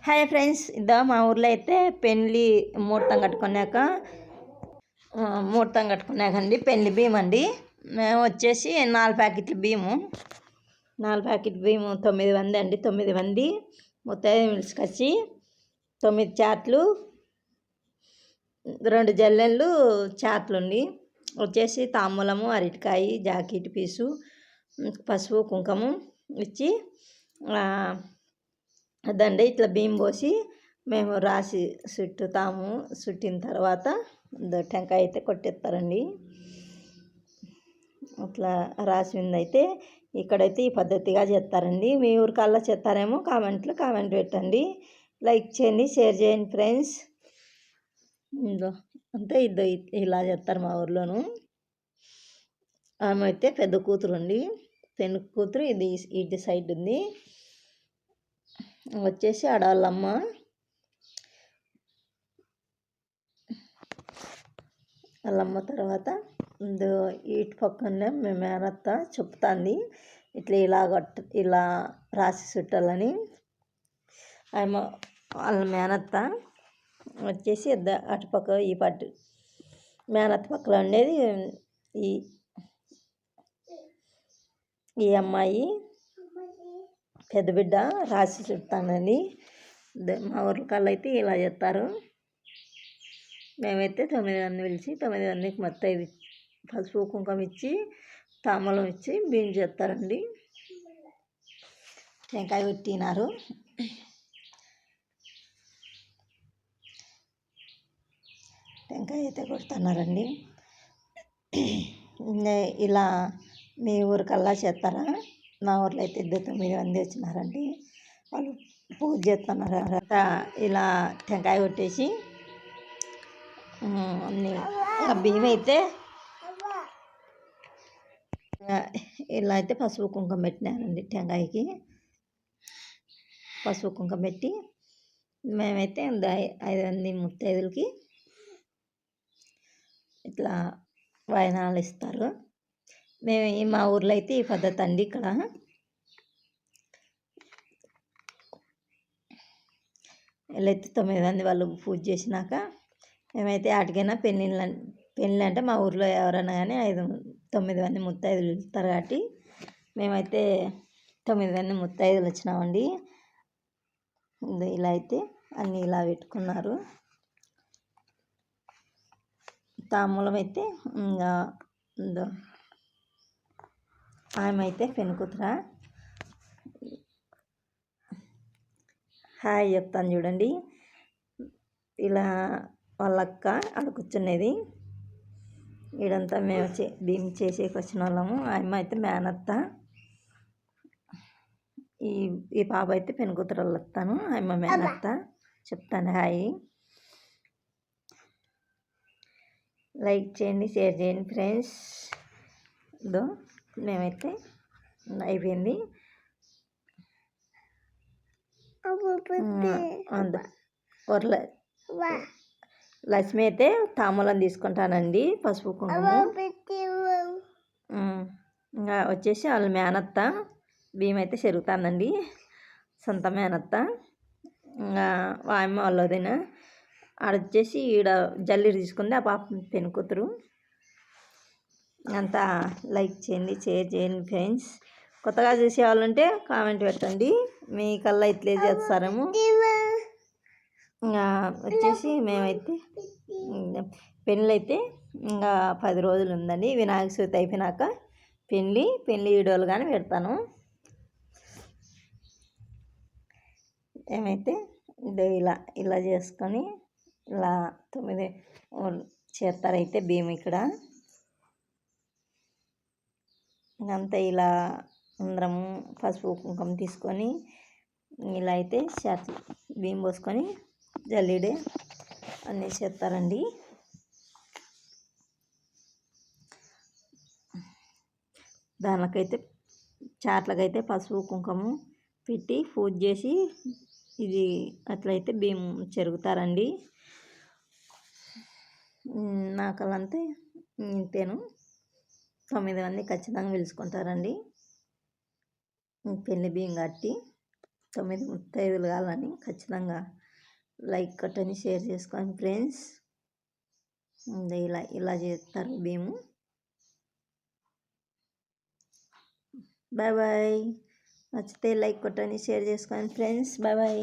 Hi friends, మా ఊర్లో అయితే పెళ్ళి ముహూర్తం కట్టుకున్నాకండి పెళ్లి బియ్యం అండి. మేము వచ్చేసి 4 ప్యాకెట్ల బియ్యము 9 మంది అండి. 9 మంది ముత్తైదువులు పిలుచుకొచ్చి 9 చాట్లు 2 జల్లెళ్ళు చాట్లుండి వచ్చేసి తాంబూలము, అరటికాయ, జాకెట్ పీసు, పసుపు, కుంకుమ ఇచ్చి అదండి ఇట్లా బియ్యం పోసి మేము రాసి చుట్టుతాము. చుట్టిన తర్వాత టెంకాయ అయితే కొట్టేస్తారండి. అట్లా రాసింది అయితే ఇక్కడైతే ఈ పద్ధతిగా చేస్తారండి. మీ ఊరికల్లా చేస్తారేమో కామెంట్ పెట్టండి. లైక్ చేయండి, షేర్ చేయండి ఫ్రెండ్స్. అంతే ఇలా చేస్తారు మా ఊర్లోను. ఆమె అయితే పెద్ద కూతురు అండి. పెద్ద కూతురు ఇటు సైడ్ ఉంది. వచ్చేసి ఆడవాళ్ళమ్మ. వాళ్ళమ్మ తర్వాత ఇటు పక్కనే మేము మేనత్త చెప్తాంది ఇలా రాసి చుట్టాలని. వాళ్ళ మేనత్త వచ్చేసి అటుపక్క ఈ పట్టు మేనత్త పక్కన ఉండేది ఈ అమ్మాయి పెద్ద బిడ్డ రాసి చుట్టానండి. మా ఊర్ల కల్లా అయితే ఇలా చేస్తారు. మేమైతే 9 మంది పిలిచి 9 మందికి మొత్తం పసుపు కుంకుమ ఇచ్చి తాంబూలం ఇచ్చి బియ్యం చేస్తారండి. టెంకాయ పెట్టినారు. టెంకాయ అయితే కొడుతున్నారండి. ఇలా మీ ఊరికల్లా చేస్తారా? మా ఊర్లో అయితే 9 మంది వచ్చినారండి. వాళ్ళు పూజ చేస్తున్నారు. ఇలా టెంకాయ కొట్టేసి అన్నీ బియ్యం అయితే ఇలా అయితే పసుపు కుంకుమ పెట్టినారండి. టెంకాయకి పసుపు కుంకుమ పెట్టి మేమైతే 5 మంది ముత్తైదులకి ఇట్లా వాయినాలు ఇస్తారు. మేము మా ఊర్లో అయితే ఈ పద్ధతి అండి. ఇక్కడ వీళ్ళైతే 9 మంది వాళ్ళు పూజ చేసినాక మేమైతే ఆటికైనా పెళ్ళి అంటే మా ఊర్లో ఎవరైనా కానీ 9 మంది ముత్తైదులు ఇస్తారు కాబట్టి మేమైతే 9 మంది ముత్తైదులు వచ్చినామండి. ఇలా అయితే అన్నీ ఇలా పెట్టుకున్నారు. తాంబూలం అయితే ఇంకా ఆమె అయితే పెనుకుతురా హాయ్ చెప్తాను చూడండి. ఇలా వాళ్ళక్క ఆడ కూర్చునేది. ఇదంతా మేము బియ్యం చేసేకి వచ్చిన వాళ్ళము. ఆమె అయితే మేనత్త. ఈ పాప అయితే పెనుకుతురు వస్తాను. ఆమె మేనత్త. చెప్తాను హాయ్. లైక్ చేయండి, షేర్ చేయండి ఫ్రెండ్స్. మేమైతే అయిపోయింది. లక్ష్మి అయితే తాంబూలం తీసుకుంటానండి. పసుపు కుంకుమ ఇంకా వచ్చేసి వాళ్ళ మేనత్త బియ్యం అయితే చెరుగుతానండి. సొంత మేనత్త. ఇంకా వాయమ్మ వాళ్ళ వదిన ఆడొచ్చేసి ఈడ జల్లి తీసుకుంది. ఆ పాప పెనుకూతురు. అంతా లైక్ చేయండి, షేర్ చేయండి ఫ్రెండ్స్. కొత్తగా చూసే వాళ్ళు ఉంటే కామెంట్ పెట్టండి. మీ కల్లా ఇట్లే చేస్తారేమో. ఇంకా వచ్చేసి మేమైతే పెళ్ళి అయితే ఇంకా 10 రోజులు ఉందండి. వినాయక చవితి అయిపోయినాక పెళ్ళి వీడియోలు కానీ పెడతాను. ఏమైతే ఇలా చేసుకొని ఇలా 9 చేస్తారైతే బియ్యం ఇక్కడ అంతా ఇలా అందరము పసుపు కుంకుమ తీసుకొని ఇలా అయితే బియ్యం పోసుకొని జల్లిడే అన్నీ చేస్తారండి. దానికైతే చాట్లకైతే పసుపు కుంకుమ పెట్టి పూజ చేసి ఇది అట్లయితే బియ్యం చెరుగుతారండి. నాకలంతే ఇంతేను. 9 మంది ఖచ్చితంగా పిలుచుకుంటారండి పెళ్లి బియ్యం కట్టి. 9 ముత్తైదులు కావాలని ఖచ్చితంగా లైక్ కొట్టండి, షేర్ చేసుకోండి ఫ్రెండ్స్. ఇలా ఇలా చేస్తారు మేము. Bye bye. నచ్చితే లైక్ కొట్టండి, షేర్ చేసుకోండి ఫ్రెండ్స్. Bye bye.